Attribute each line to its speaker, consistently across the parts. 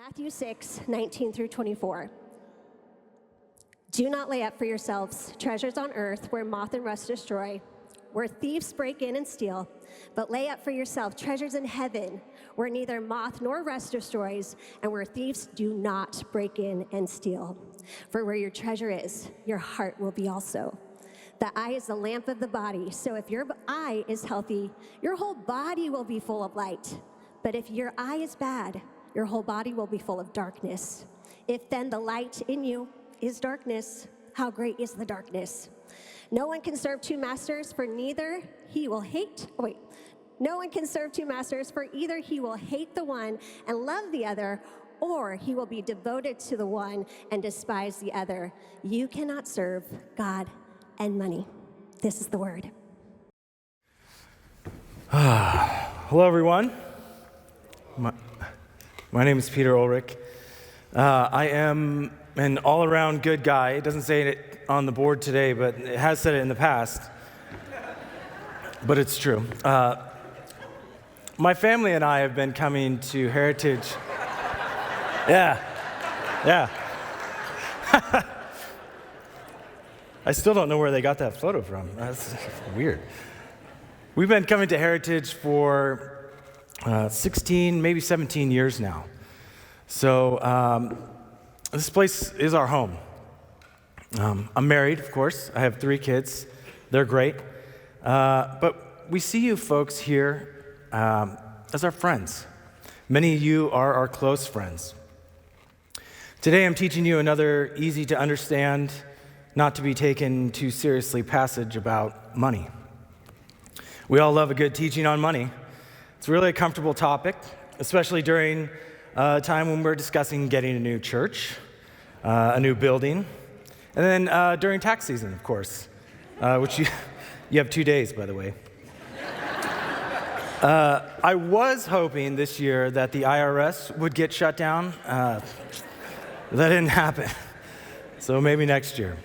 Speaker 1: Matthew 6:19 through 24. Do not lay up for yourselves treasures on earth where moth and rust destroy, where thieves break in and steal, but lay up for yourself treasures in heaven where neither moth nor rust destroys, and where thieves do not break in and steal. For where your treasure is, your heart will be also. The eye is the lamp of the body, so if your eye is healthy, your whole body will be full of light. But if your eye is bad, your whole body will be full of darkness. If then the light in you is darkness, how great is the darkness? No one can serve two masters, for either he will hate the one and love the other, or he will be devoted to the one and despise the other. You cannot serve God and money. This is the word.
Speaker 2: Hello, everyone. My name is Peter Ulrich. I am an all-around good guy. It doesn't say it on the board today, but it has said it in the past. But it's true. My family and I have been coming to Heritage. Yeah. I still don't know where they got that photo from. That's weird. We've been coming to Heritage for 16, maybe 17 years now. So this place is our home. I'm married, of course. I have 3 kids. They're great. But we see you folks here as our friends. Many of you are our close friends. Today I'm teaching you another easy to understand, not to be taken too seriously passage about money. We all love a good teaching on money. It's really a comfortable topic, especially during a time when we're discussing getting a new church, a new building, and then during tax season, of course, which you have 2 days, by the way. I was hoping this year that the IRS would get shut down. That didn't happen, so maybe next year.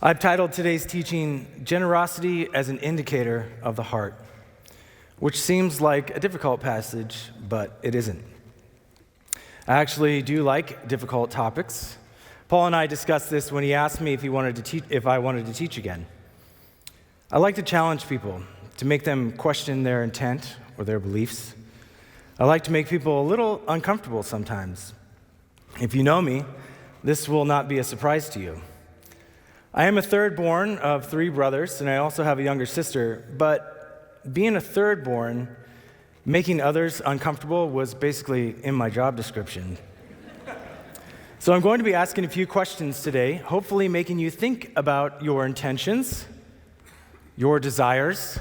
Speaker 2: I've titled today's teaching, Generosity as an Indicator of the Heart, which seems like a difficult passage, but it isn't. I actually do like difficult topics. Paul and I discussed this when he asked me if I wanted to teach again. I like to challenge people, to make them question their intent or their beliefs. I like to make people a little uncomfortable sometimes. If you know me, this will not be a surprise to you. I am a third born of 3 brothers, and I also have a younger sister, but being a third born, making others uncomfortable was basically in my job description. So I'm going to be asking a few questions today, hopefully making you think about your intentions, your desires,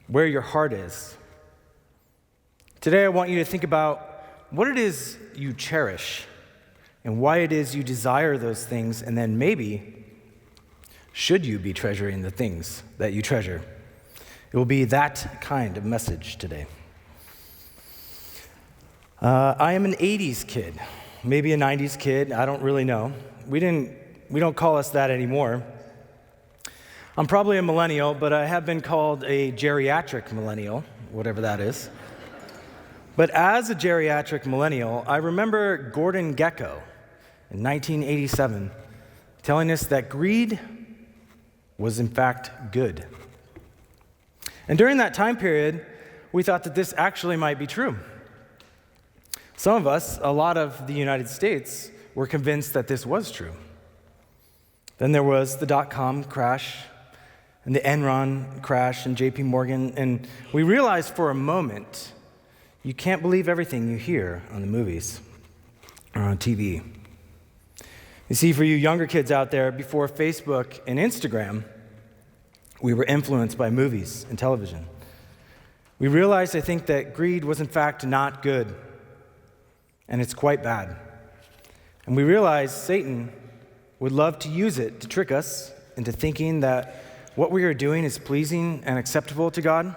Speaker 2: where your heart is. Today I want you to think about what it is you cherish and why it is you desire those things, and then maybe should you be treasuring the things that you treasure. It will be that kind of message today. I am an 80s kid, maybe a 90s kid, I don't really know. We don't call us that anymore. I'm probably a millennial, but I have been called a geriatric millennial, whatever that is. But as a geriatric millennial, I remember Gordon Gekko in 1987 telling us that greed was in fact good. And during that time period, we thought that this actually might be true. Some of us, a lot of the United States, were convinced that this was true. Then there was the dot-com crash and the Enron crash and JP Morgan, and we realized for a moment, you can't believe everything you hear on the movies or on TV. You see, for you younger kids out there, before Facebook and Instagram, we were influenced by movies and television. We realized, I think, that greed was in fact not good, and it's quite bad. And we realized Satan would love to use it to trick us into thinking that what we are doing is pleasing and acceptable to God,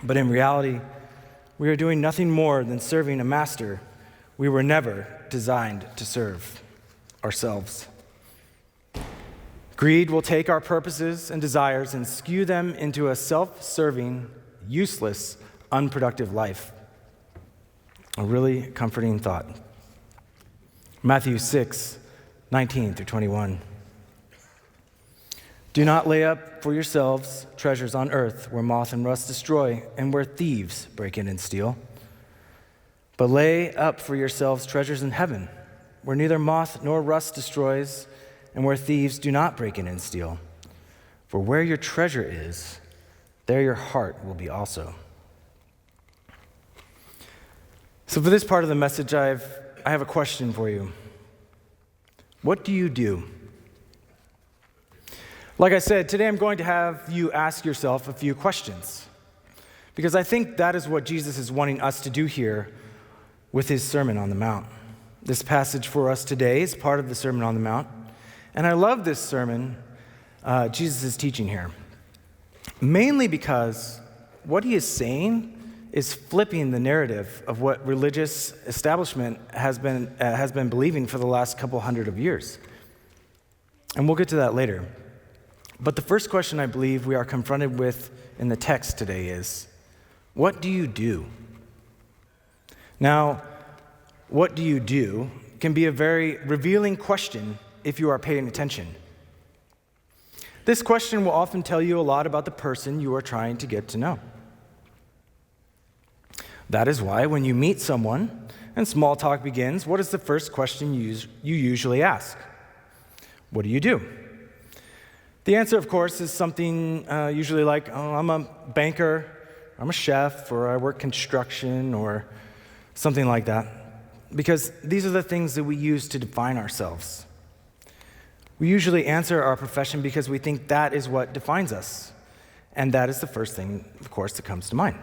Speaker 2: but in reality, we are doing nothing more than serving a master we were never designed to serve, ourselves. Greed will take our purposes and desires and skew them into a self-serving, useless, unproductive life. A really comforting thought. Matthew 6:19 through 21. Do not lay up for yourselves treasures on earth where moth and rust destroy and where thieves break in and steal. But lay up for yourselves treasures in heaven where neither moth nor rust destroys and where thieves do not break in and steal. For where your treasure is, there your heart will be also. So for this part of the message, I have a question for you. What do you do? Like I said, today I'm going to have you ask yourself a few questions, because I think that is what Jesus is wanting us to do here with his Sermon on the Mount. This passage for us today is part of the Sermon on the Mount, and I love this sermon Jesus is teaching here, mainly because what he is saying is flipping the narrative of what religious establishment has been believing for the last couple hundred of years. And we'll get to that later. But the first question I believe we are confronted with in the text today is, what do you do? Now, what do you do can be a very revealing question if you are paying attention. This question will often tell you a lot about the person you are trying to get to know. That is why when you meet someone and small talk begins, what is the first question you usually ask? What do you do? The answer, of course, is something usually like, oh, I'm a banker, I'm a chef, or I work construction, or something like that. Because these are the things that we use to define ourselves. We usually answer our profession because we think that is what defines us. And that is the first thing, of course, that comes to mind.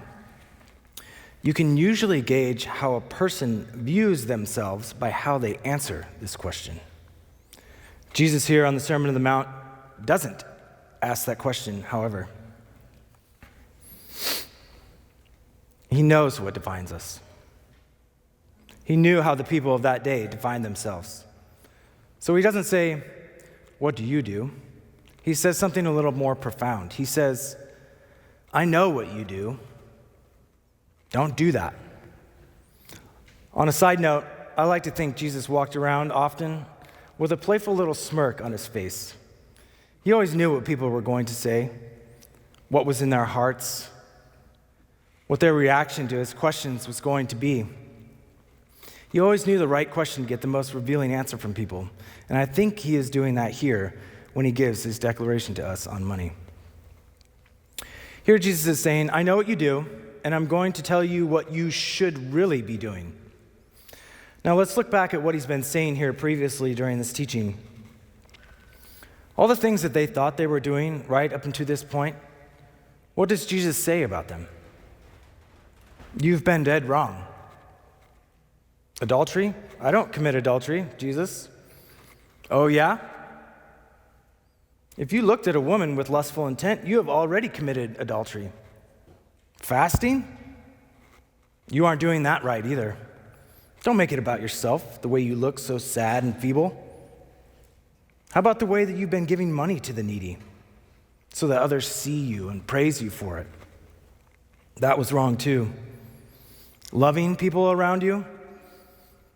Speaker 2: You can usually gauge how a person views themselves by how they answer this question. Jesus here on the Sermon on the Mount doesn't ask that question, however. He knows what defines us. He knew how the people of that day defined themselves. So he doesn't say, what do you do? He says something a little more profound. He says, I know what you do. Don't do that. On a side note, I like to think Jesus walked around often with a playful little smirk on his face. He always knew what people were going to say, what was in their hearts, what their reaction to his questions was going to be. He always knew the right question to get the most revealing answer from people. And I think he is doing that here when he gives his declaration to us on money. Here Jesus is saying, I know what you do, and I'm going to tell you what you should really be doing. Now let's look back at what he's been saying here previously during this teaching. All the things that they thought they were doing right up until this point, what does Jesus say about them? You've been dead wrong. Adultery? I don't commit adultery, Jesus. Oh, yeah? If you looked at a woman with lustful intent, you have already committed adultery. Fasting? You aren't doing that right either. Don't make it about yourself, the way you look so sad and feeble. How about the way that you've been giving money to the needy so that others see you and praise you for it? That was wrong too. Loving people around you?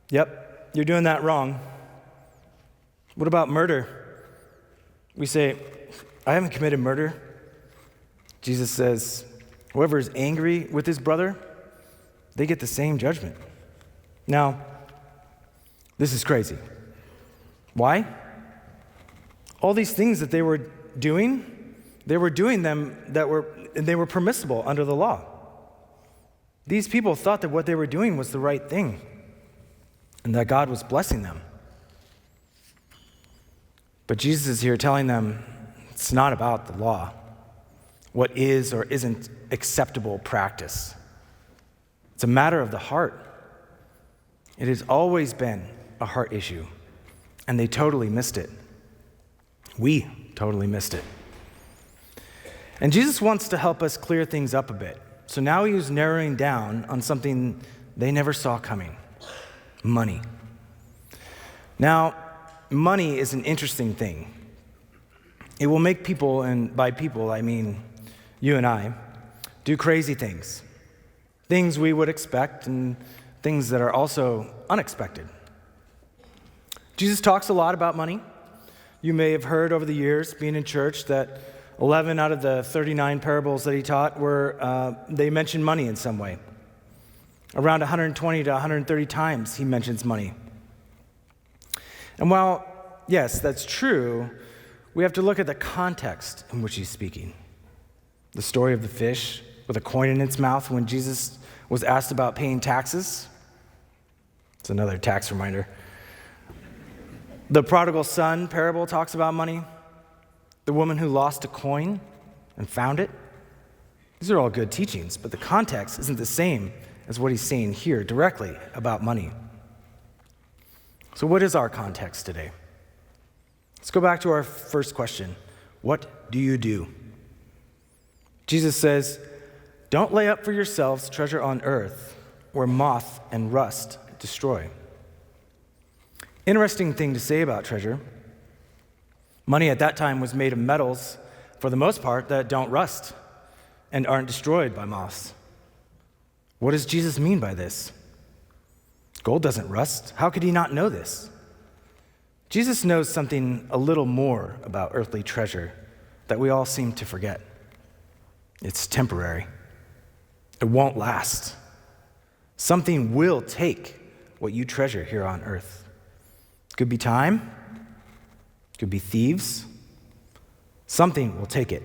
Speaker 2: Yep, you're doing that wrong. What about murder? We say, I haven't committed murder. Jesus says, whoever is angry with his brother, they get the same judgment. Now, this is crazy. Why? All these things that they were doing them they were permissible under the law. These people thought that what they were doing was the right thing and that God was blessing them. But Jesus is here telling them it's not about the law, what is or isn't acceptable practice. It's a matter of the heart. It has always been a heart issue, and they totally missed it. We totally missed it. And Jesus wants to help us clear things up a bit. So now he is narrowing down on something they never saw coming: money. Now, money is an interesting thing. It will make people, and by people I mean you and I, do crazy things. Things we would expect and things that are also unexpected. Jesus talks a lot about money. You may have heard over the years, being in church, that 11 out of the 39 parables that he taught they mentioned money in some way. Around 120 to 130 times he mentions money. And while, yes, that's true, we have to look at the context in which he's speaking. The story of the fish with a coin in its mouth when Jesus was asked about paying taxes. It's another tax reminder. The prodigal son parable talks about money. The woman who lost a coin and found it. These are all good teachings, but the context isn't the same as what he's saying here directly about money. So what is our context today? Let's go back to our first question. What do you do? Jesus says, don't lay up for yourselves treasure on earth where moth and rust destroy. Interesting thing to say about treasure. Money at that time was made of metals, for the most part, that don't rust and aren't destroyed by moths. What does Jesus mean by this? Gold doesn't rust. How could he not know this? Jesus knows something a little more about earthly treasure that we all seem to forget. It's temporary. It won't last. Something will take what you treasure here on earth. It could be time. It could be thieves. Something will take it.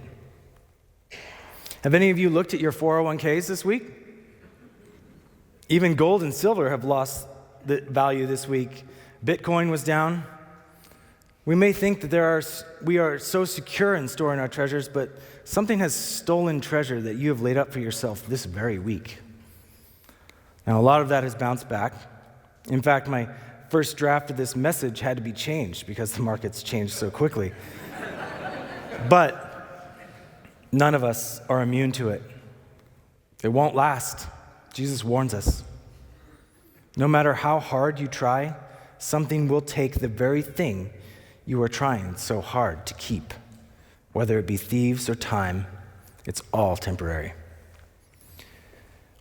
Speaker 2: Have any of you looked at your 401ks this week? Even gold and silver have lost the value this week. Bitcoin was down. We may think that we are so secure in storing our treasures, but something has stolen treasure that you have laid up for yourself this very week. Now, a lot of that has bounced back. In fact, my first draft of this message had to be changed because the markets changed so quickly. But none of us are immune to it. It won't last. Jesus warns us. No matter how hard you try, something will take the very thing you are trying so hard to keep. Whether it be thieves or time, it's all temporary.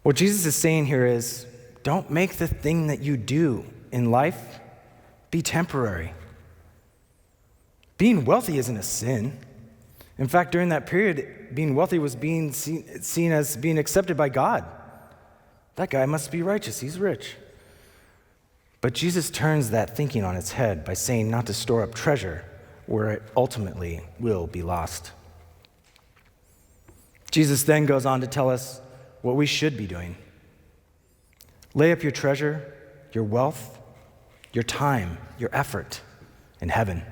Speaker 2: What Jesus is saying here is, don't make the thing that you do in life be temporary. Being wealthy isn't a sin. In fact, during that period, being wealthy was being seen as being accepted by God. That guy must be righteous. He's rich. But Jesus turns that thinking on its head by saying not to store up treasure where it ultimately will be lost. Jesus then goes on to tell us what we should be doing. Lay up your treasure, your wealth, your time, your effort in heaven.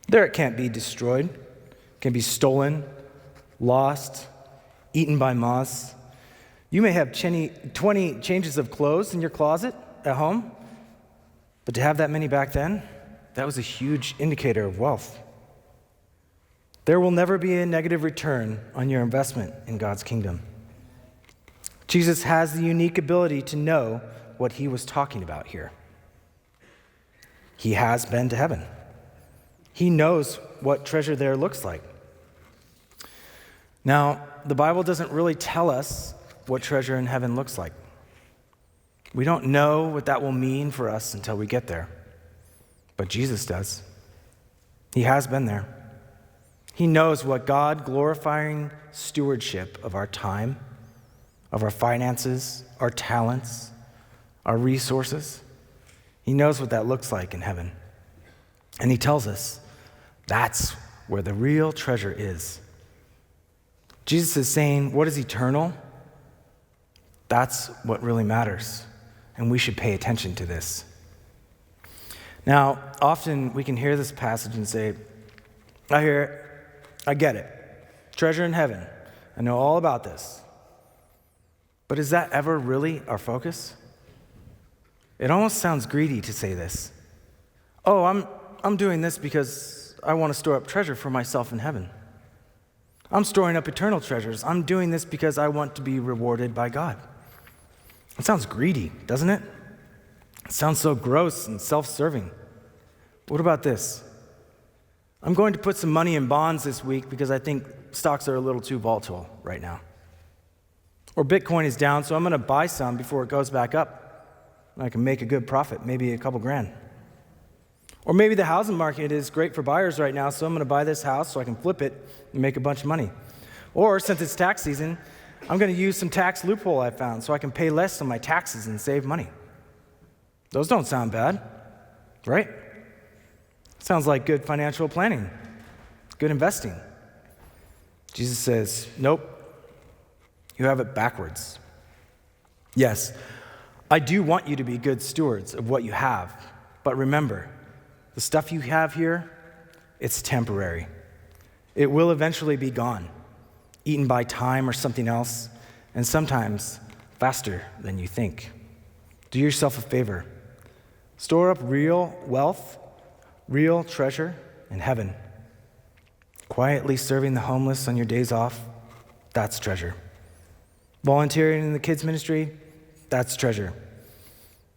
Speaker 2: There it can't be destroyed, can be stolen, lost, eaten by moths. You may have 20 changes of clothes in your closet at home, but to have that many back then, that was a huge indicator of wealth. There will never be a negative return on your investment in God's kingdom. Jesus has the unique ability to know what he was talking about here. He has been to heaven. He knows what treasure there looks like. Now, the Bible doesn't really tell us what treasure in heaven looks like. We don't know what that will mean for us until we get there. But Jesus does. He has been there. He knows what God-glorifying stewardship of our time, of our finances, our talents, our resources. He knows what that looks like in heaven. And he tells us that's where the real treasure is. Jesus is saying, what is eternal? That's what really matters. And we should pay attention to this. Now, often we can hear this passage and say, I hear it. I get it. Treasure in heaven. I know all about this. But is that ever really our focus? It almost sounds greedy to say this. Oh, I'm doing this because I want to store up treasure for myself in heaven. I'm storing up eternal treasures. I'm doing this because I want to be rewarded by God. It sounds greedy, doesn't it? It sounds so gross and self-serving. What about this? I'm going to put some money in bonds this week because I think stocks are a little too volatile right now. Or Bitcoin is down, so I'm going to buy some before it goes back up. I can make a good profit, maybe a couple grand. Or maybe the housing market is great for buyers right now, so I'm going to buy this house so I can flip it and make a bunch of money. Or since it's tax season, I'm going to use some tax loophole I found so I can pay less on my taxes and save money. Those don't sound bad, right? Sounds like good financial planning, good investing. Jesus says, nope, you have it backwards. Yes, I do want you to be good stewards of what you have, but remember, the stuff you have here, it's temporary. It will eventually be gone, eaten by time or something else, and sometimes faster than you think. Do yourself a favor. Store up real wealth, real treasure in heaven. Quietly serving the homeless on your days off, that's treasure. Volunteering in the kids' ministry, that's treasure.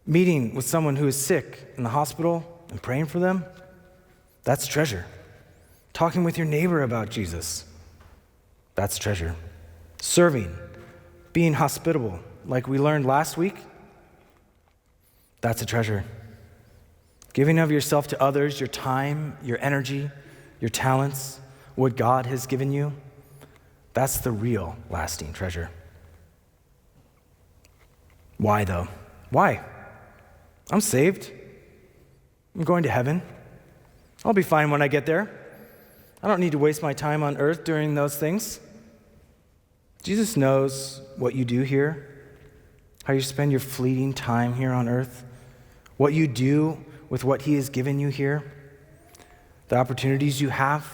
Speaker 2: Meeting with someone who is sick in the hospital and praying for them, that's treasure. Talking with your neighbor about Jesus, that's treasure. Serving, being hospitable, like we learned last week, that's a treasure. Giving of yourself to others, your time, your energy, your talents, what God has given you, that's the real lasting treasure. Why though? Why? I'm saved. I'm going to heaven. I'll be fine when I get there. I don't need to waste my time on earth doing those things. Jesus knows what you do here, how you spend your fleeting time here on earth, what you do with what he has given you here, the opportunities you have,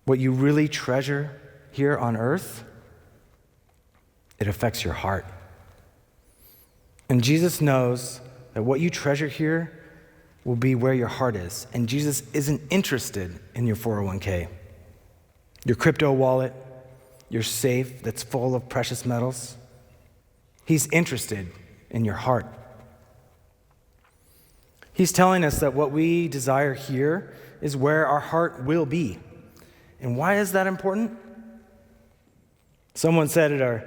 Speaker 2: what you really treasure here on earth. It affects your heart. And Jesus knows that what you treasure here will be where your heart is. And Jesus isn't interested in your 401k, your crypto wallet, your safe that's full of precious metals. He's interested in your heart. He's telling us that what we desire here is where our heart will be. And why is that important? Someone said at our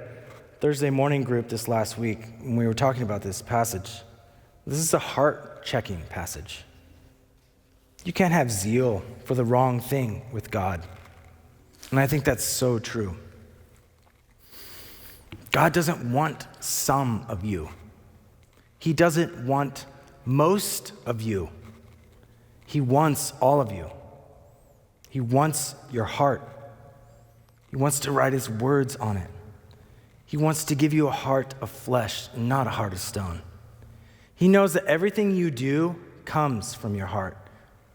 Speaker 2: Thursday morning group this last week, when we were talking about this passage, this is a heart-checking passage. You can't have zeal for the wrong thing with God. And I think that's so true. God doesn't want some of you. He doesn't want most of you. He wants all of you. He wants your heart. He wants to write his words on it. He wants to give you a heart of flesh and not a heart of stone. He knows that everything you do comes from your heart.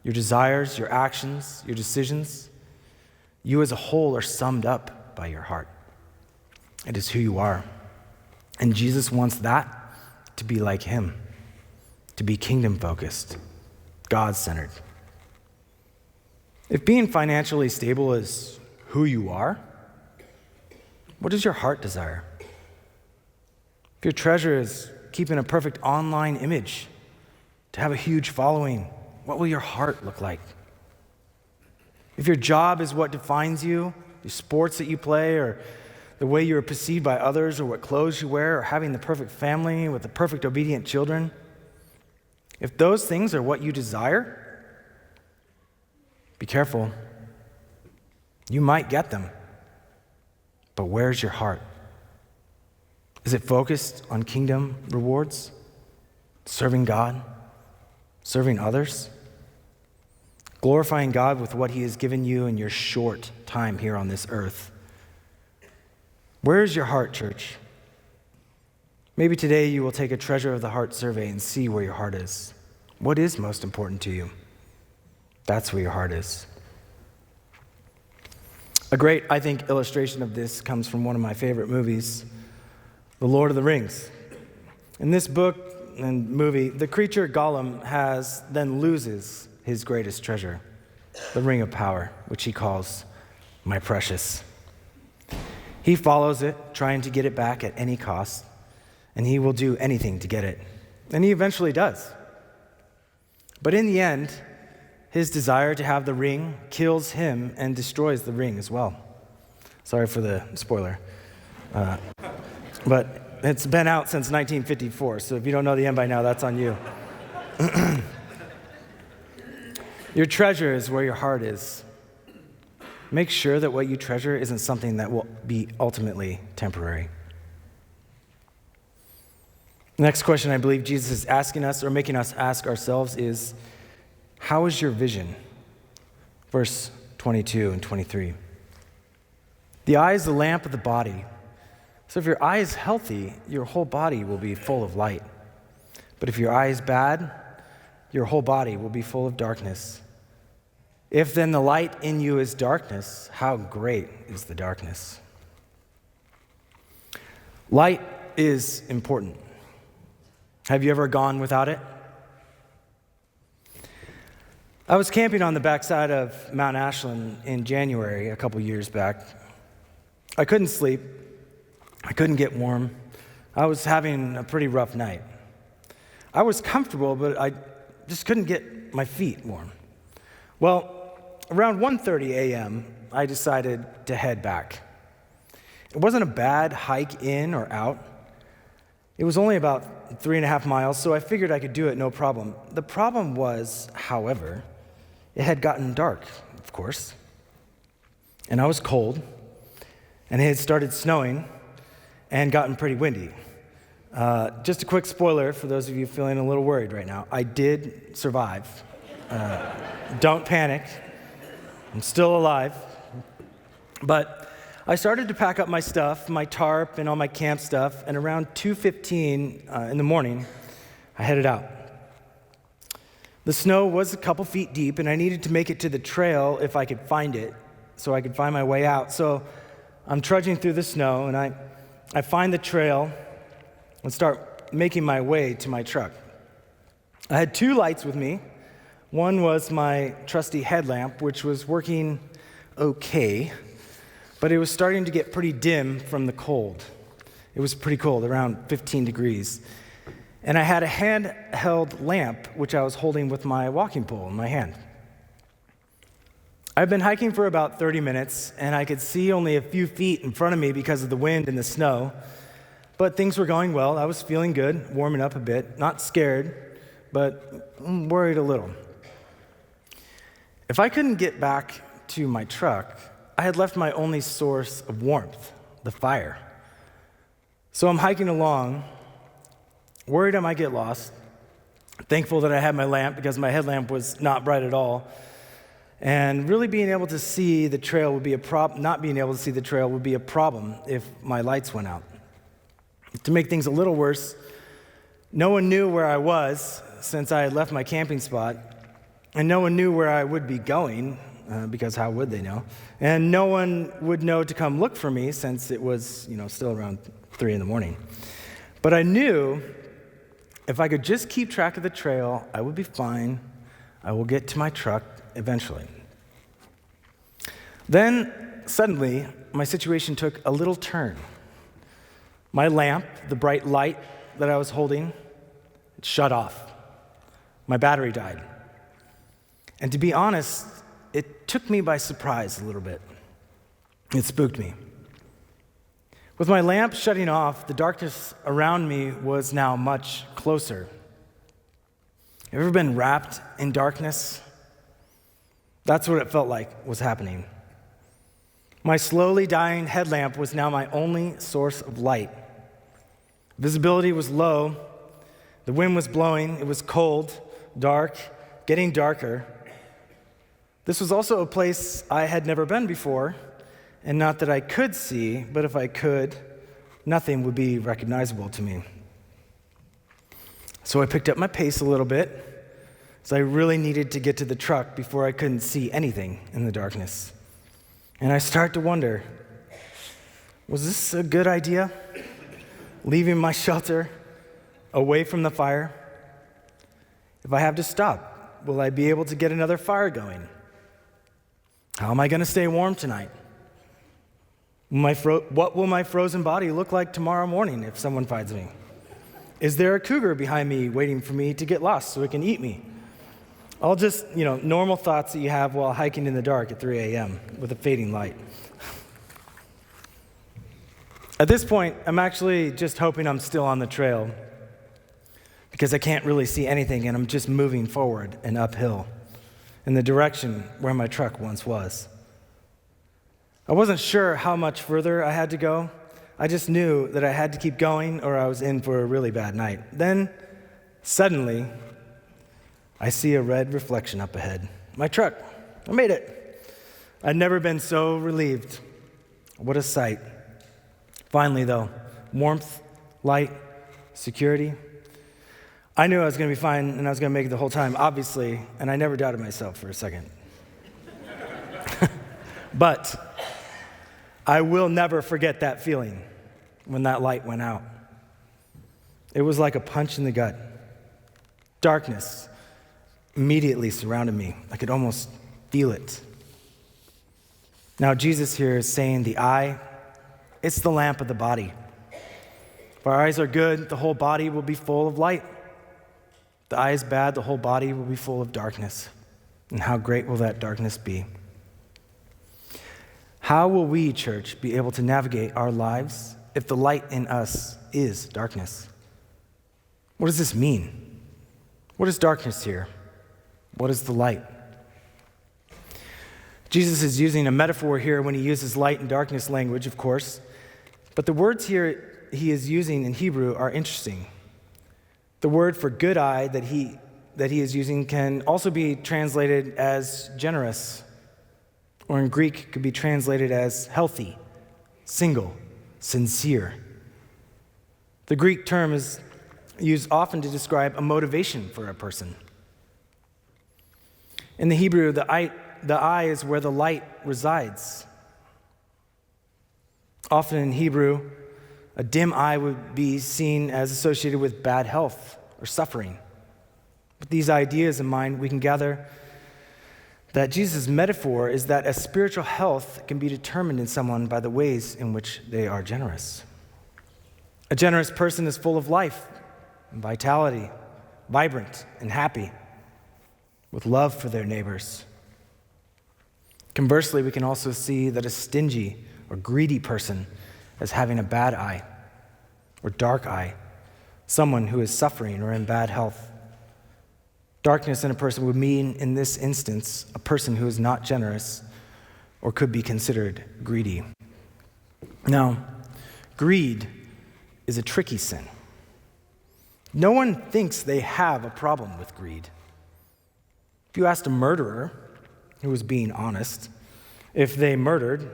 Speaker 2: Your desires, your actions, your decisions, you as a whole are summed up by your heart. It is who you are. And Jesus wants that to be like him, to be kingdom-focused, God-centered. If being financially stable is who you are, what does your heart desire? If your treasure is keeping a perfect online image, to have a huge following, what will your heart look like? If your job is what defines you, the sports that you play, or the way you're perceived by others, or what clothes you wear, or having the perfect family with the perfect obedient children, if those things are what you desire, be careful. You might get them. But where's your heart? Is it focused on kingdom rewards? Serving God? Serving others? Glorifying God with what he has given you in your short time here on this earth? Where's your heart, church? Maybe today you will take a treasure of the heart survey and see where your heart is. What is most important to you? That's where your heart is. A great, I think, illustration of this comes from one of my favorite movies, The Lord of the Rings. In this book and movie, the creature Gollum then loses his greatest treasure, the Ring of Power, which he calls my precious. He follows it, trying to get it back at any cost, and he will do anything to get it. And he eventually does. But in the end, his desire to have the ring kills him and destroys the ring as well. Sorry for the spoiler. But it's been out since 1954, so if you don't know the end by now, that's on you. Your treasure is where your heart is. Make sure that what you treasure isn't something that will be ultimately temporary. The next question I believe Jesus is asking us or making us ask ourselves is, how is your vision? Verse 22 and 23. The eye is the lamp of the body. So if your eye is healthy, your whole body will be full of light. But if your eye is bad, your whole body will be full of darkness. If then the light in you is darkness, how great is the darkness? Light is important. Have you ever gone without it? I was camping on the backside of Mount Ashland in January a couple years back. I couldn't sleep. I couldn't get warm. I was having a pretty rough night. I was comfortable, but I just couldn't get my feet warm. Well, around 1:30 a.m., I decided to head back. It wasn't a bad hike in or out. It was only about 3.5 miles, so I figured I could do it no problem. The problem was, however, it had gotten dark, of course, and I was cold, and it had started snowing and gotten pretty windy. Just a quick spoiler for those of you feeling a little worried right now. I did survive. Don't panic. I'm still alive. But I started to pack up my stuff, my tarp and all my camp stuff, and around 2:15 in the morning, I headed out. The snow was a couple feet deep, and I needed to make it to the trail if I could find it, so I could find my way out. So I'm trudging through the snow, and I find the trail and start making my way to my truck. I had 2 lights with me. One was my trusty headlamp, which was working okay, but it was starting to get pretty dim from the cold. It was pretty cold, around 15 degrees. And I had a handheld lamp, which I was holding with my walking pole in my hand. I'd been hiking for about 30 minutes, and I could see only a few feet in front of me because of the wind and the snow. But things were going well. I was feeling good, warming up a bit, not scared, but worried a little. If I couldn't get back to my truck, I had left my only source of warmth, the fire. So I'm hiking along, worried I might get lost, thankful that I had my lamp because my headlamp was not bright at all, and really being able to see the trail would be a problem. Not being able to see the trail would be a problem if my lights went out. To make things a little worse, no one knew where I was since I had left my camping spot, and no one knew where I would be going, because how would they know? And no one would know to come look for me since it was, still around 3 in the morning. But I knew if I could just keep track of the trail, I would be fine. I will get to my truck eventually. Then, suddenly, my situation took a little turn. My lamp, the bright light that I was holding, it shut off. My battery died. And to be honest, it took me by surprise a little bit. It spooked me. With my lamp shutting off, the darkness around me was now much closer. Have you ever been wrapped in darkness? That's what it felt like was happening. My slowly dying headlamp was now my only source of light. Visibility was low. The wind was blowing. It was cold, dark, getting darker. This was also a place I had never been before, and not that I could see, but if I could, nothing would be recognizable to me. So I picked up my pace a little bit, so I really needed to get to the truck before I couldn't see anything in the darkness. And I start to wonder, was this a good idea? Leaving my shelter away from the fire? If I have to stop, will I be able to get another fire going? How am I going to stay warm tonight? What will my frozen body look like tomorrow morning if someone finds me? Is there a cougar behind me waiting for me to get lost so it can eat me? All just, normal thoughts that you have while hiking in the dark at 3 a.m. with a fading light. At this point, I'm actually just hoping I'm still on the trail because I can't really see anything and I'm just moving forward and uphill in the direction where my truck once was. I wasn't sure how much further I had to go. I just knew that I had to keep going or I was in for a really bad night. Then, suddenly, I see a red reflection up ahead. My truck. I made it. I'd never been so relieved. What a sight. Finally, though, warmth, light, security. I knew I was going to be fine and I was going to make it the whole time, obviously, and I never doubted myself for a second. But I will never forget that feeling when that light went out. It was like a punch in the gut. Darkness immediately surrounded me. I could almost feel it. Now, Jesus here is saying the eye, it's the lamp of the body. If our eyes are good, the whole body will be full of light. If the eye is bad, the whole body will be full of darkness. And how great will that darkness be? How will we, church, be able to navigate our lives if the light in us is darkness? What does this mean? What is darkness here? What is the light? Jesus is using a metaphor here when he uses light and darkness language, of course, but the words here he is using in Hebrew are interesting. The word for good eye that he is using can also be translated as generous, or in Greek could be translated as healthy, single, sincere. The Greek term is used often to describe a motivation for a person. In the Hebrew, the eye is where the light resides. Often in Hebrew, a dim eye would be seen as associated with bad health or suffering. With these ideas in mind, we can gather that Jesus' metaphor is that a spiritual health can be determined in someone by the ways in which they are generous. A generous person is full of life and vitality, vibrant and happy, with love for their neighbors. Conversely, we can also see that a stingy or greedy person is having a bad eye or dark eye, someone who is suffering or in bad health. Darkness in a person would mean, in this instance, a person who is not generous or could be considered greedy. Now, greed is a tricky sin. No one thinks they have a problem with greed. If you asked a murderer who was being honest, if they murdered,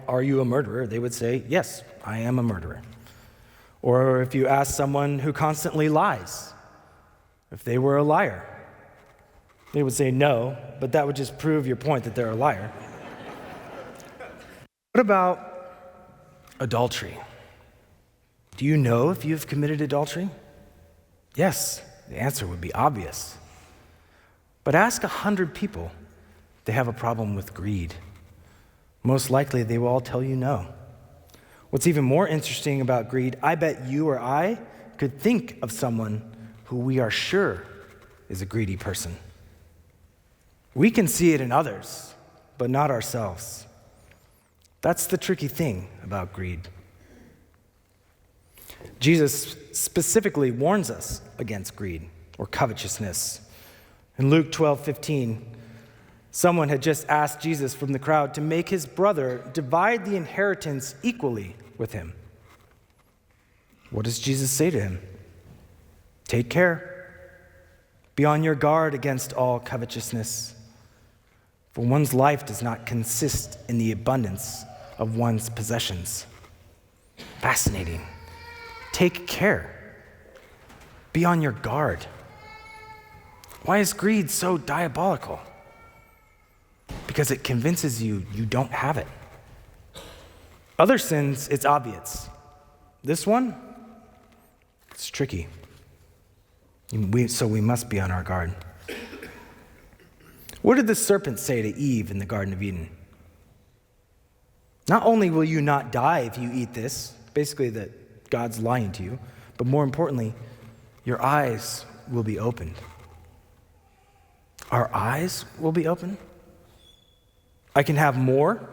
Speaker 2: are you a murderer? They would say, yes, I am a murderer. Or if you ask someone who constantly lies, if they were a liar, they would say no, but that would just prove your point that they're a liar. What about adultery? Do you know if you've committed adultery? Yes, the answer would be obvious. But ask 100 people if they have a problem with greed. Most likely they will all tell you no. What's even more interesting about greed, I bet you or I could think of someone who we are sure is a greedy person. We can see it in others, but not ourselves. That's the tricky thing about greed. Jesus specifically warns us against greed or covetousness. In Luke 12:15, someone had just asked Jesus from the crowd to make his brother divide the inheritance equally with him. What does Jesus say to him? Take care. Be on your guard against all covetousness, for one's life does not consist in the abundance of one's possessions. Fascinating. Take care. Be on your guard. Why is greed so diabolical? Because it convinces you you don't have it. Other sins, it's obvious. This one, it's tricky. So we must be on our guard. What did the serpent say to Eve in the Garden of Eden? Not only will you not die if you eat this, basically that God's lying to you, but more importantly, your eyes will be opened. Our eyes will be opened? I can have more?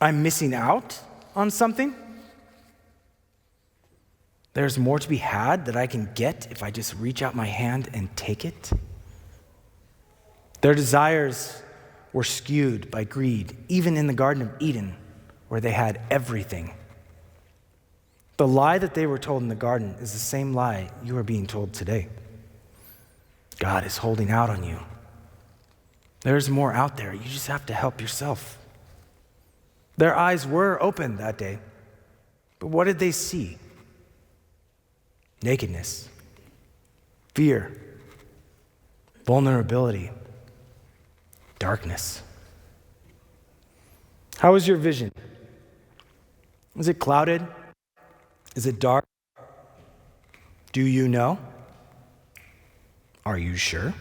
Speaker 2: I'm missing out? on something? There's more to be had that I can get if I just reach out my hand and take it? Their desires were skewed by greed, even in the Garden of Eden, where they had everything. The lie that they were told in the garden is the same lie you are being told today. God is holding out on you. There's more out there. You just have to help yourself. Their eyes were open that day, but what did they see? Nakedness, fear, vulnerability, darkness. How is your vision? Is it clouded? Is it dark? Do you know? Are you sure?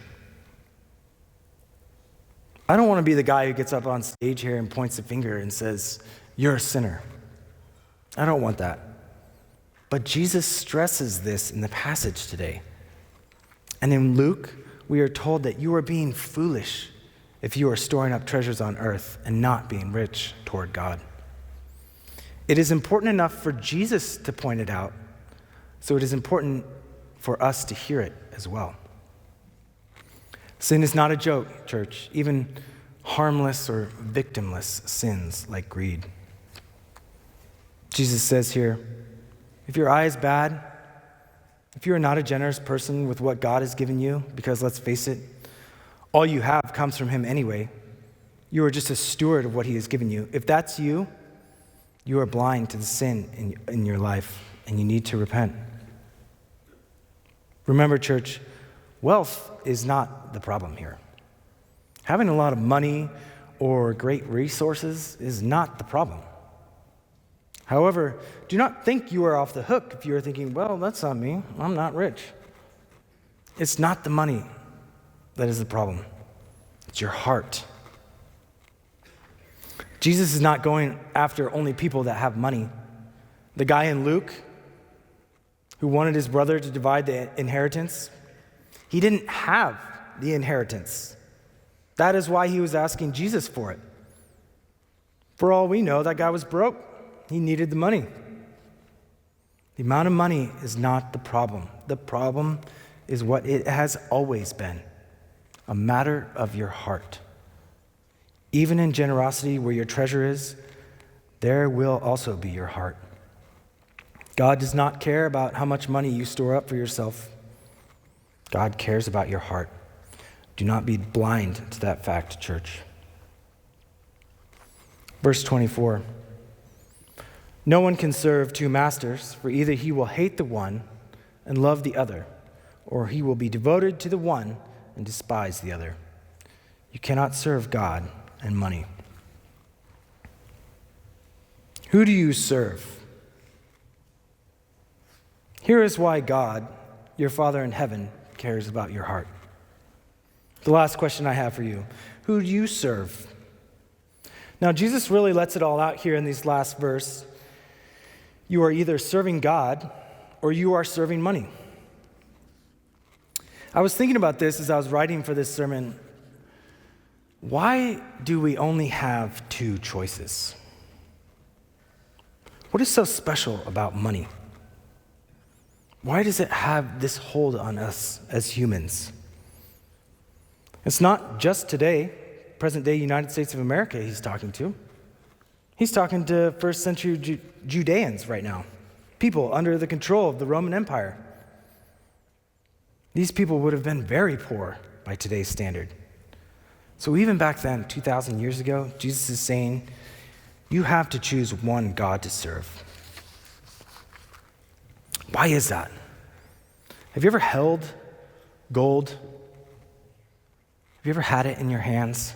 Speaker 2: I don't want to be the guy who gets up on stage here and points a finger and says, "You're a sinner." I don't want that. But Jesus stresses this in the passage today. And in Luke, we are told that you are being foolish if you are storing up treasures on earth and not being rich toward God. It is important enough for Jesus to point it out, so it is important for us to hear it as well. Sin is not a joke, church, even harmless or victimless sins like greed. Jesus says here, if your eye is bad, if you are not a generous person with what God has given you, because let's face it, all you have comes from him anyway, you are just a steward of what he has given you. If that's you, you are blind to the sin in your life, and you need to repent. Remember, church, wealth is not the problem here. Having a lot of money or great resources is not the problem. However, do not think you are off the hook if you are thinking, well, that's not me. I'm not rich. It's not the money that is the problem. It's your heart. Jesus is not going after only people that have money. The guy in Luke who wanted his brother to divide the inheritance, he didn't have the inheritance. That is why he was asking Jesus for it. For all we know, that guy was broke. He needed the money. The amount of money is not the problem. The problem is what it has always been, a matter of your heart. Even in generosity, where your treasure is, there will also be your heart. God does not care about how much money you store up for yourself. God cares about your heart. Do not be blind to that fact, church. Verse 24. No one can serve two masters, for either he will hate the one and love the other, or he will be devoted to the one and despise the other. You cannot serve God and money. Who do you serve? Here is why God, your Father in heaven, cares about your heart. The last question I have for you, who do you serve? Now, Jesus really lets it all out here in these last verse. You are either serving God or you are serving money. I was thinking about this as I was writing for this sermon. Why do we only have two choices? What is so special about money? Why does it have this hold on us as humans? It's not just today, present day United States of America he's talking to. He's talking to first century Judeans right now, people under the control of the Roman Empire. These people would have been very poor by today's standard. So even back then, 2,000 years ago, Jesus is saying, you have to choose one God to serve. Why is that? Have you ever held gold? Have you ever had it in your hands?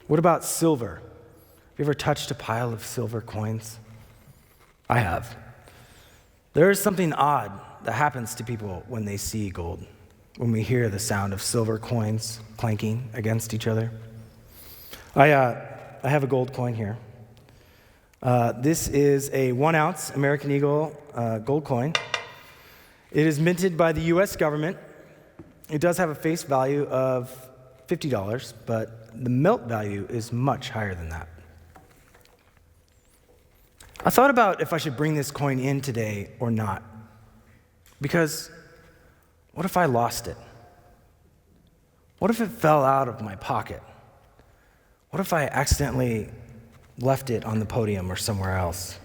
Speaker 2: What about silver? Have you ever touched a pile of silver coins? I have. There is something odd that happens to people when they see gold, when we hear the sound of silver coins clanking against each other. I have a gold coin here. This is a 1 ounce American Eagle gold coin. It is minted by the U.S. government. It does have a face value of $50, but the melt value is much higher than that. I thought about if I should bring this coin in today or not. Because what if I lost it? What if it fell out of my pocket? What if I accidentally left it on the podium or somewhere else?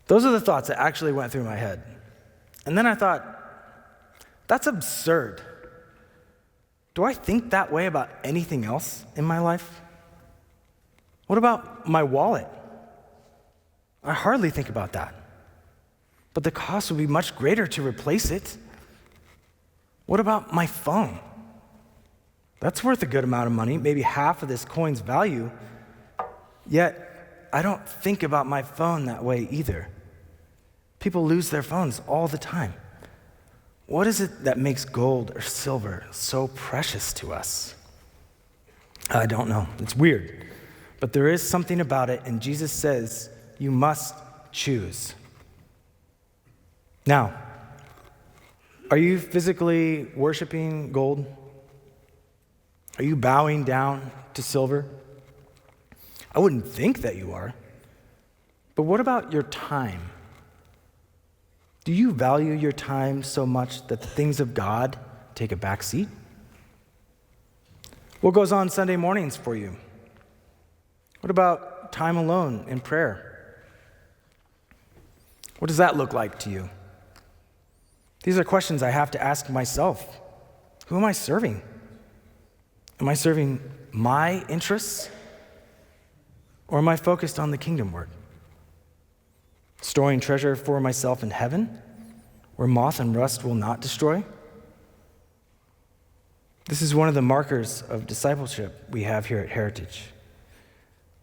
Speaker 2: Those are the thoughts that actually went through my head. And then I thought, that's absurd. Do I think that way about anything else in my life? What about my wallet? I hardly think about that. But the cost would be much greater to replace it. What about my phone? That's worth a good amount of money, maybe half of this coin's value. Yet, I don't think about my phone that way either. People lose their phones all the time. What is it that makes gold or silver so precious to us? I don't know. It's weird. But there is something about it, and Jesus says, you must choose. Now, are you physically worshiping gold? Are you bowing down to silver? I wouldn't think that you are. But what about your time? Do you value your time so much that the things of God take a back seat? What goes on Sunday mornings for you? What about time alone in prayer? What does that look like to you? These are questions I have to ask myself. Who am I serving? Am I serving my interests? Or am I focused on the kingdom work? Storing treasure for myself in heaven, where moth and rust will not destroy? This is one of the markers of discipleship we have here at Heritage.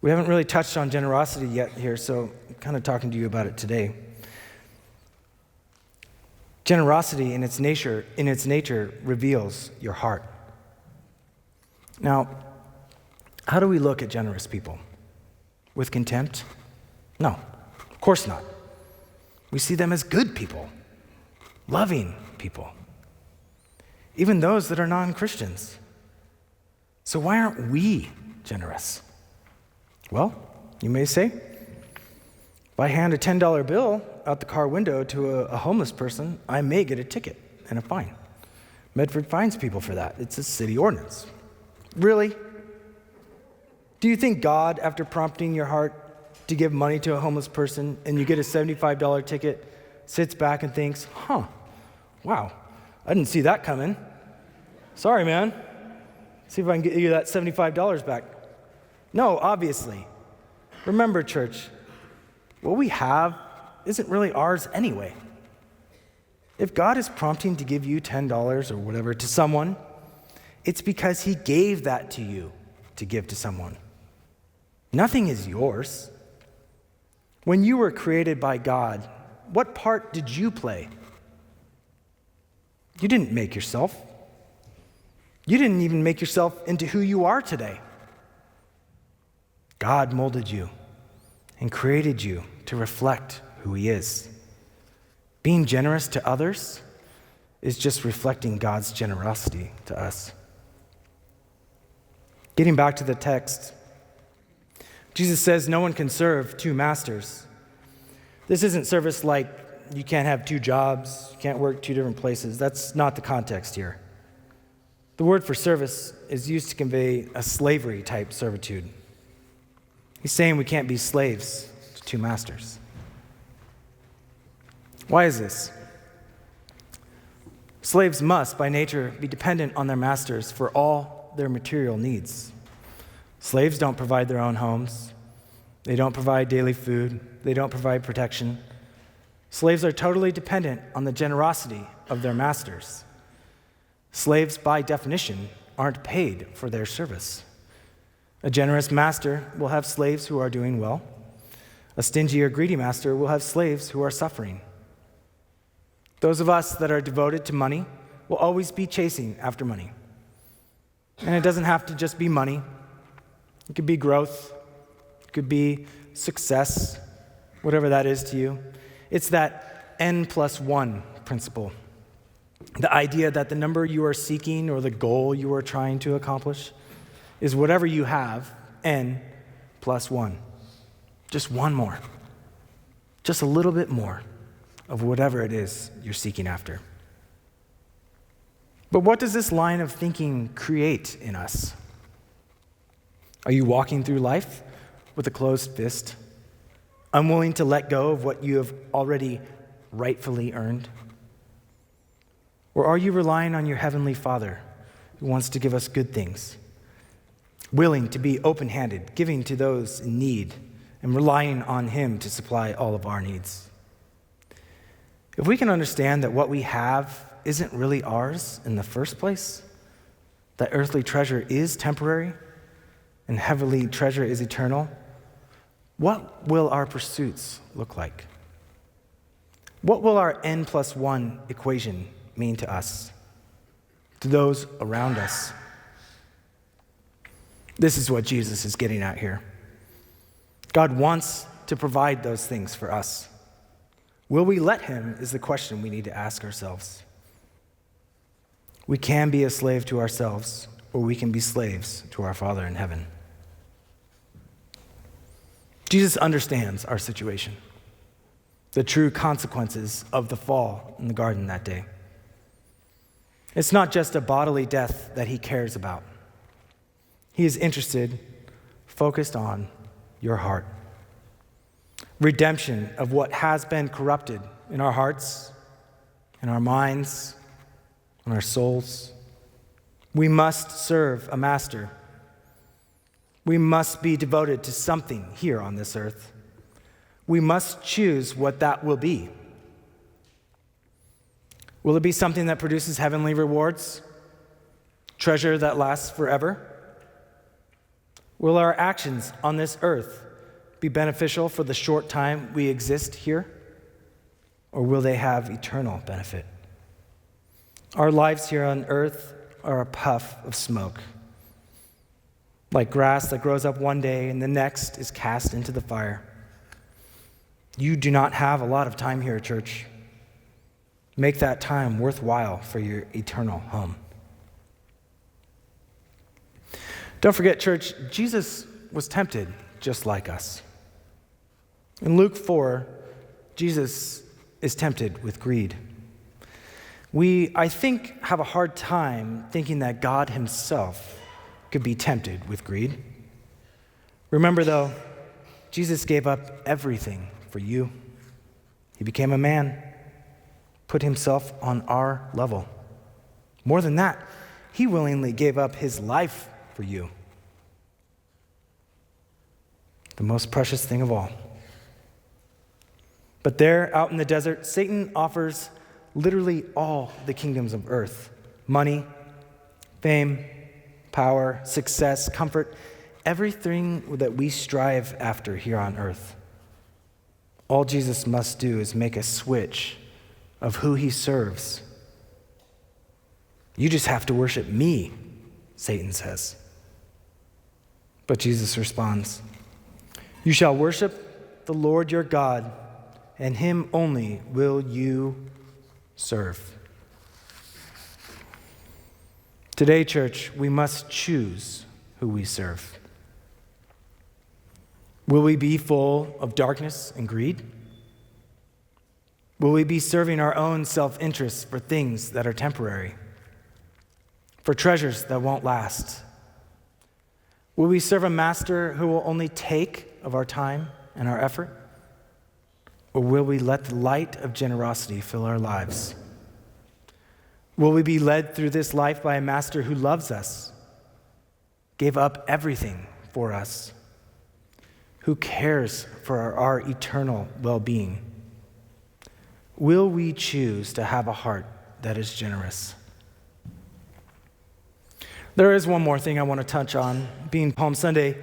Speaker 2: We haven't really touched on generosity yet here, so I'm kind of talking to you about it today. Generosity in its nature reveals your heart. Now, how do we look at generous people? With contempt? No, of course not. We see them as good people, loving people, even those that are non-Christians. So why aren't we generous? Well, you may say, if I hand a $10 bill out the car window to a homeless person, I may get a ticket and a fine. Medford fines people for that. It's a city ordinance. Really? Do you think God, after prompting your heart to give money to a homeless person and you get a $75 ticket, sits back and thinks, wow, I didn't see that coming. Sorry, man. See if I can get you that $75 back. No, obviously. Remember, church, what we have isn't really ours anyway. If God is prompting to give you $10 or whatever to someone, it's because he gave that to you to give to someone. Nothing is yours. When you were created by God, what part did you play? You didn't make yourself. You didn't even make yourself into who you are today. God molded you and created you to reflect who he is. Being generous to others is just reflecting God's generosity to us. Getting back to the text, Jesus says no one can serve two masters. This isn't service like you can't have two jobs, you can't work two different places. That's not the context here. The word for service is used to convey a slavery type servitude. He's saying we can't be slaves to two masters. Why is this? Slaves must, by nature, be dependent on their masters for all their material needs. Slaves don't provide their own homes. They don't provide daily food. They don't provide protection. Slaves are totally dependent on the generosity of their masters. Slaves, by definition, aren't paid for their service. A generous master will have slaves who are doing well. A stingy or greedy master will have slaves who are suffering. Those of us that are devoted to money will always be chasing after money. And it doesn't have to just be money. It could be growth. It could be success, whatever that is to you. It's that N+1 principle. The idea that the number you are seeking or the goal you are trying to accomplish is whatever you have, N+1. Just one more. just a little bit more of whatever it is you're seeking after. But what does this line of thinking create in us? Are you walking through life with a closed fist, unwilling to let go of what you have already rightfully earned? Or are you relying on your Heavenly Father who wants to give us good things, willing to be open-handed, giving to those in need, and relying on Him to supply all of our needs? If we can understand that what we have isn't really ours in the first place, that earthly treasure is temporary and heavenly treasure is eternal, what will our pursuits look like? What will our N+1 equation mean to us, to those around us? This is what Jesus is getting at here. God wants to provide those things for us. Will we let Him is the question we need to ask ourselves. We can be a slave to ourselves, or we can be slaves to our Father in heaven. Jesus understands our situation, the true consequences of the fall in the garden that day. It's not just a bodily death that He cares about. He is interested, focused on your heart. Redemption of what has been corrupted in our hearts, in our minds, in our souls. We must serve a master. We must be devoted to something here on this earth. We must choose what that will be. Will it be something that produces heavenly rewards? Treasure that lasts forever? Will our actions on this earth be beneficial for the short time we exist here? Or will they have eternal benefit? Our lives here on earth are a puff of smoke, like grass that grows up one day and the next is cast into the fire. You do not have a lot of time here, church. Make that time worthwhile for your eternal home. Don't forget, church, Jesus was tempted just like us. In Luke 4, Jesus is tempted with greed. We, I think, have a hard time thinking that God Himself could be tempted with greed. Remember, though, Jesus gave up everything for you. He became a man, put Himself on our level. More than that, He willingly gave up His life for you. The most precious thing of all. But there, out in the desert, Satan offers literally all the kingdoms of earth: money, fame, power, success, comfort, everything that we strive after here on earth. All Jesus must do is make a switch of who He serves. You just have to worship me, Satan says. But Jesus responds, "You shall worship the Lord your God, and Him only will you serve." Today, church, we must choose who we serve. Will we be full of darkness and greed? Will we be serving our own self-interests for things that are temporary, for treasures that won't last? Will we serve a master who will only take of our time and our effort? Or will we let the light of generosity fill our lives? Will we be led through this life by a master who loves us, gave up everything for us, who cares for our eternal well-being? Will we choose to have a heart that is generous? There is one more thing I want to touch on. Being Palm Sunday,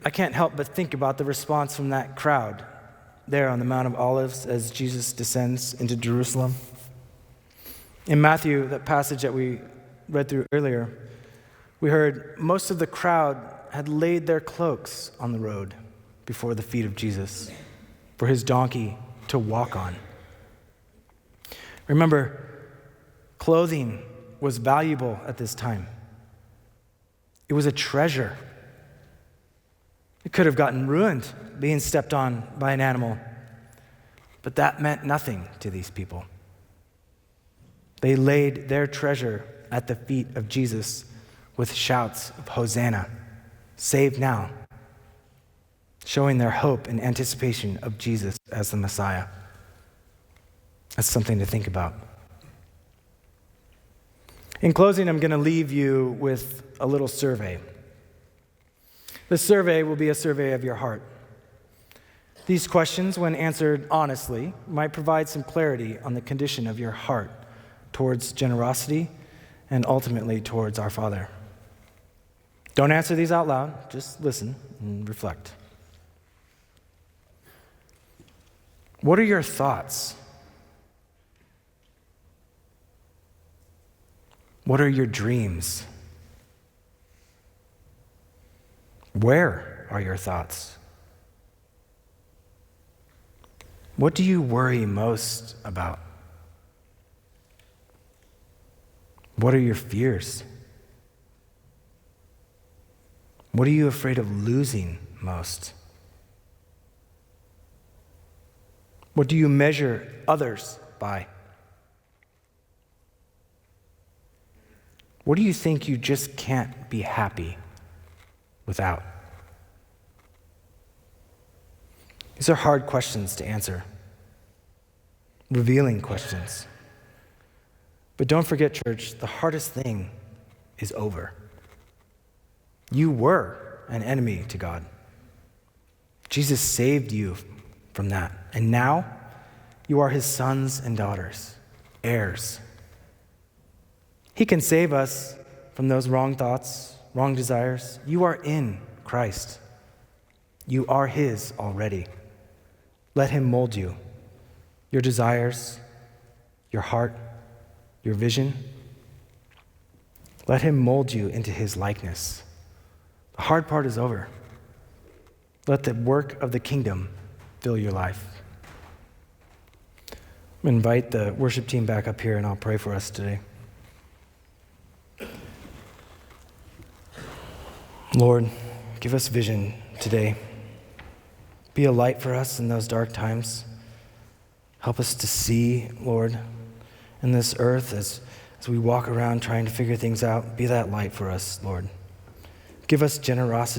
Speaker 2: I can't help but think about the response from that crowd there on the Mount of Olives as Jesus descends into Jerusalem. In Matthew, that passage that we read through earlier, we heard most of the crowd had laid their cloaks on the road before the feet of Jesus for His donkey to walk on. Remember, clothing was valuable at this time. It was a treasure. It could have gotten ruined being stepped on by an animal. But that meant nothing to these people. They laid their treasure at the feet of Jesus with shouts of Hosanna, save now, showing their hope and anticipation of Jesus as the Messiah. That's something to think about. In closing, I'm going to leave you with a little survey. This survey will be a survey of your heart. These questions, when answered honestly, might provide some clarity on the condition of your heart towards generosity and ultimately towards our Father. Don't answer these out loud, just listen and reflect. What are your thoughts? What are your dreams? Where are your thoughts? What do you worry most about? What are your fears? What are you afraid of losing most? What do you measure others by? What do you think you just can't be happy without? These are hard questions to answer, revealing questions. But don't forget, church, the hardest thing is over. You were an enemy to God. Jesus saved you from that. And now you are his sons and daughters, heirs. He can save us from those wrong thoughts, wrong desires. You are in Christ. You are his already. Let him mold you, your desires, your heart, your vision. Let him mold you into his likeness. The hard part is over. Let the work of the kingdom fill your life. I'm going to invite the worship team back up here and I'll pray for us today. Lord, give us vision today. Be a light for us in those dark times. Help us to see, Lord, in this earth as we walk around trying to figure things out. Be that light for us, Lord. Give us generosity